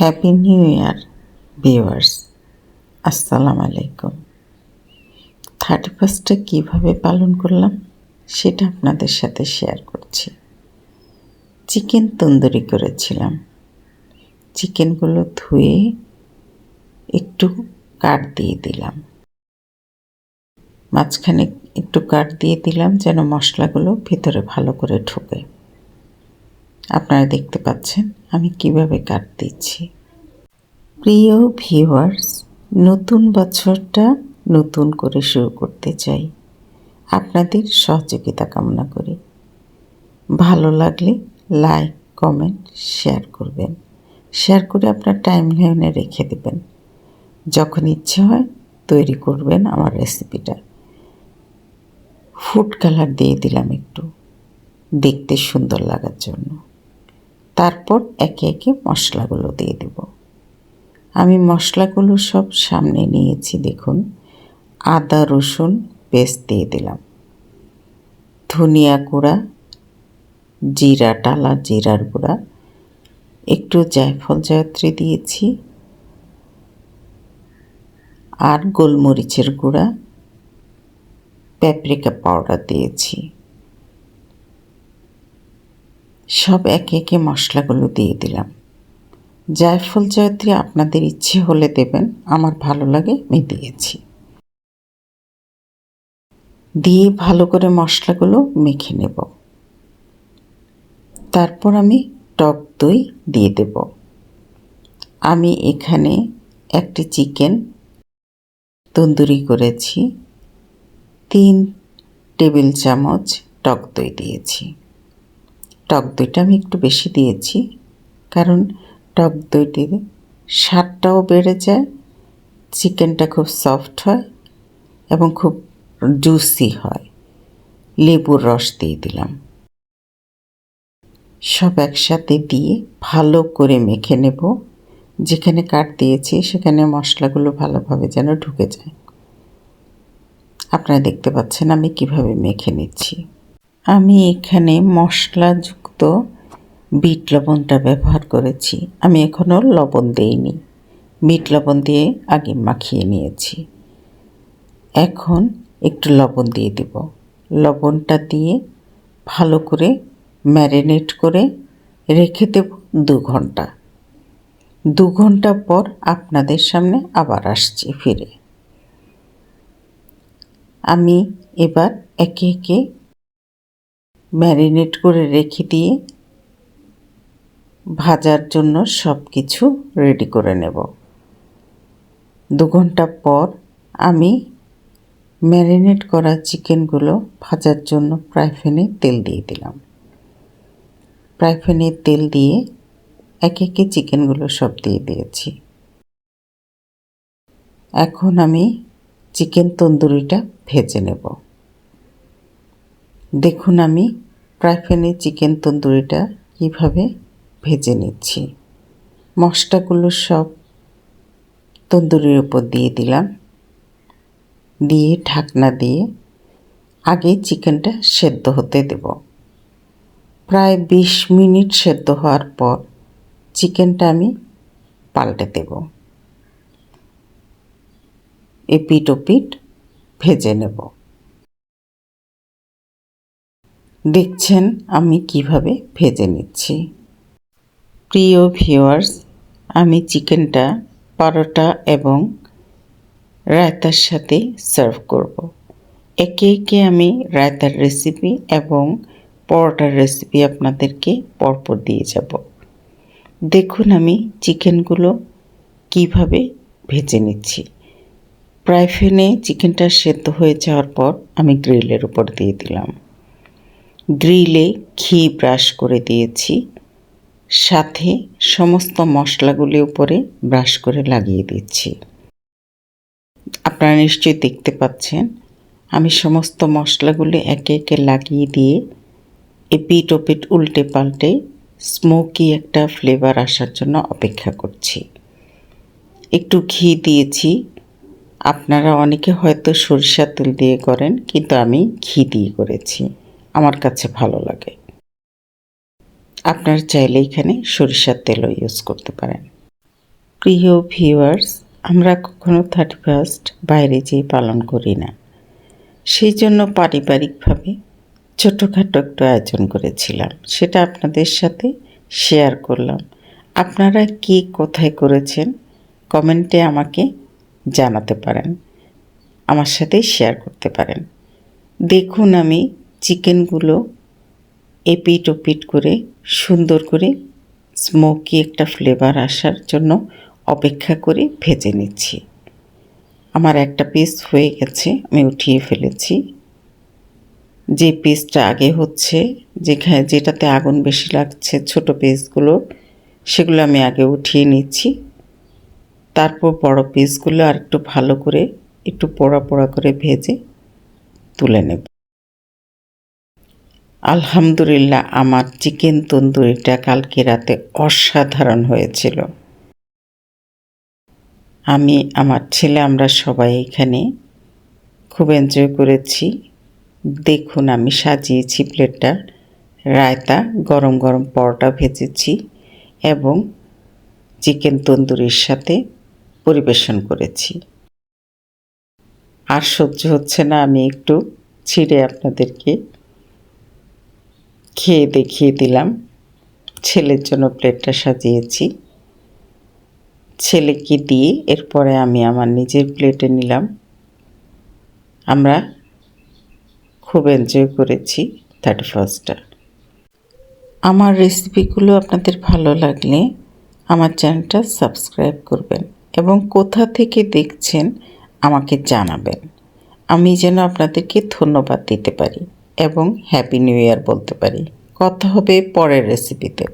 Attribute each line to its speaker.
Speaker 1: Happy new year viewers, আসসালামু আলাইকুম। 31টা কীভাবে পালন করলাম সেটা আপনাদের সাথে শেয়ার করছি। চিকেন তন্দুরি করেছিলাম। চিকেনগুলো ধুয়ে একটু কাট দিয়ে দিলাম, মাঝখানে একটু কাট দিয়ে দিলাম যেন মশলাগুলো ভিতরে ভালো করে ঢোকে। আপনারা দেখতে পাচ্ছেন আমি কিভাবে কাট দিচ্ছি। প্রিয় ভিউয়ার্স, নতুন বছরটা নতুন করে শুরু করতে চাই। আপনাদের সহযোগিতা কামনা করি। ভালো লাগলে লাইক, কমেন্ট, শেয়ার করবেন। শেয়ার করে আপনার টাইমলাইনে রেখে দেবেন। যখন ইচ্ছে হয় তৈরি করবেন আমার রেসিপিটা। ফুড কালার দিয়ে দিলাম একটু, দেখতে সুন্দর লাগার জন্য। তারপর একে একে মশলাগুলো দিয়ে দেব। আমি মশলাগুলো সব সামনে নিয়েছি। দেখুন, আদা রসুন পেস্ট দিয়ে দিলাম, ধনিয়া গুঁড়া, জিরা, টালা জিরার গুঁড়া, একটু জায়ফল জয়ত্রী দিয়েছি, আর গোলমরিচের গুঁড়া, প্যাপরিকা পাউডার দিয়েছি। সব একে একে মশলাগুলো দিয়ে দিলাম। জায়ফল জয়ত্রী আপনাদের ইচ্ছে হলে দেবেন, আমার ভালো লাগে আমি দিয়েছি। দিয়ে ভালো করে মশলাগুলো মেখে নেব। তারপর আমি টক দই দিয়ে দেব। আমি এখানে একটি চিকেন তন্দুরি করেছি, 3 টেবিল চামচ টক দই দিয়েছি। টক দইটা আমি একটু বেশি দিয়েছি, কারণ টক দইটির স্বাদটাও বেড়ে যায়, চিকেনটা খুব সফট হয় এবং খুব জুসি হয়। লেবুর রস দিয়ে দিলাম। সব একসাথে দিয়ে ভালো করে মেখে নেব। যেখানে কাট দিয়েছি সেখানে মশলাগুলো ভালোভাবে যেন ঢুকে যায়। আপনারা দেখতে পাচ্ছেন আমি কিভাবে মেখে নিচ্ছি। আমি এখানে মশলাযুক্ত বিট লবণটা ব্যবহার করেছি। আমি এখনও লবণ দিইনি, বিট লবণ দিয়ে আগে মাখিয়ে নিয়েছি। এখন একটু লবণ দিয়ে দেব। লবণটা দিয়ে ভালো করে ম্যারিনেট করে রেখে দেব 2 ঘন্টা। 2 ঘন্টা পর আপনাদের সামনে আবার আসছি ফিরে। আমি এবার একে একে ম্যারিনেট করে রেখে দিয়ে ভাজার জন্য সব কিছু রেডি করে নেব। 2 ঘন্টা পর আমি ম্যারিনেট করা চিকেনগুলো ভাজার জন্য ফ্রাই প্যানে তেল দিয়ে দিলাম। ফ্রাই প্যানে তেল দিয়ে একে একে চিকেনগুলো সব দিয়ে দিয়েছি। এখন আমি চিকেন তন্দুরিটা ভেজে নেব। দেখুন আমি ফ্রাই প্যানে চিকেন তন্দুরিটা কীভাবে ভেজে নিচ্ছি। মশলাগুলো সব তন্দুরির উপর দিয়ে দিলাম, দিয়ে ঢাকনা দিয়ে আগে চিকেনটা সেদ্ধ হতে দেব। প্রায় 20 মিনিট সেদ্ধ হওয়ার পর চিকেনটা আমি পাল্টে দেব। এপিট ওপিট ভেজে নেব। দেখছেন আমি কিভাবে ভেজে নিচ্ছি। প্রিয় ভিউয়ার্স, আমি চিকেনটা পরোটা এবং রায়তার সাথে সার্ভ করব। একে একে আমি রায়তার রেসিপি এবং পরোটার রেসিপি আপনাদেরকে পরপর দিয়ে যাব। দেখুন আমি চিকেনগুলো কিভাবে ভেজে নিচ্ছি। ফ্রাই প্যানে চিকেনটা সেদ্ধ হয়ে যাওয়ার পর আমি গ্রিলের উপর দিয়ে দিলাম। গ্রিলে ঘি ব্রাশ করে দিয়েছি, সাথে সমস্ত মশলাগুলি উপরে ব্রাশ করে লাগিয়ে দিচ্ছি। আপনারা নিশ্চয়ই দেখতে পাচ্ছেন আমি সমস্ত মশলাগুলি একে একে লাগিয়ে দিয়ে এপিট ওপিট উল্টে পাল্টে স্মোকি একটা ফ্লেভার আসার জন্য অপেক্ষা করছি। একটু ঘি দিয়েছি। আপনারা অনেকে হয়তো সরিষার তেল দিয়ে করেন, কিন্তু আমি ঘি দিয়ে করেছি, আমার কাছে ভালো লাগে। আপনারা চাইলে এখানে সরিষার তেলও ইউজ করতে পারেন। প্রিয় ভিউয়ার্স, আমরা কখনো 31st বাইরে যেয়ে পালন করি না। সেই জন্য পারিবারিকভাবে ছোটোখাটো একটু আয়োজন করেছিলাম, সেটা আপনাদের সাথে শেয়ার করলাম। আপনারা কে কোথায় করেছেন কমেন্টে আমাকে জানাতে পারেন, আমার সাথে শেয়ার করতে পারেন। দেখুন, আমি চিকেনগুলো এপিট ওপিট করে সুন্দর করে স্মোকি একটা ফ্লেভার আসার জন্য অপেক্ষা করে ভেজে নিচ্ছি। আমার একটা পিস হয়ে গেছে, আমি উঠিয়ে ফেলেছি। যে পিসটা আগে হচ্ছে, যেটাতে আগুন বেশি লাগছে, ছোট পিসগুলো, সেগুলো আমি আগে উঠিয়ে নিচ্ছি। তারপর বড় পিসগুলো আর একটু ভালো করে একটু পোড়া পোড়া করে ভেজে তুলে নেব। আলহামদুলিল্লাহ, আমার চিকেন তন্দুরিটা কালকে রাতে অসাধারণ হয়েছিল। আমি, আমার ছেলে, আমরা সবাই এখানে খুব এনজয় করেছি। দেখুন, আমি সাজিয়েছি প্লেটটা, রায়তা, গরম গরম পরোটা ভেজেছি এবং চিকেন তন্দুরির সাথে পরিবেশন করেছি। আর সহ্য হচ্ছে না, আমি একটু ছিঁড়ে আপনাদেরকে খেয়ে দেখিয়ে দিলাম। ছেলের জন্য প্লেটটা সাজিয়েছি, ছেলেকে দিয়ে এরপরে আমি আমার নিজের প্লেটে নিলাম। আমরা খুব এনজয় করেছি 31st। আমার রেসিপিগুলো আপনাদের ভালো লাগলে আমার চ্যানেলটা সাবস্ক্রাইব করবেন এবং কোথা থেকে দেখছেন আমাকে জানাবেন, আমি যেন আপনাদেরকে ধন্যবাদ দিতে পারি এবং হ্যাপি নিউ ইয়ার বলতে পারি। কথা হবে পরের রেসিপিতে।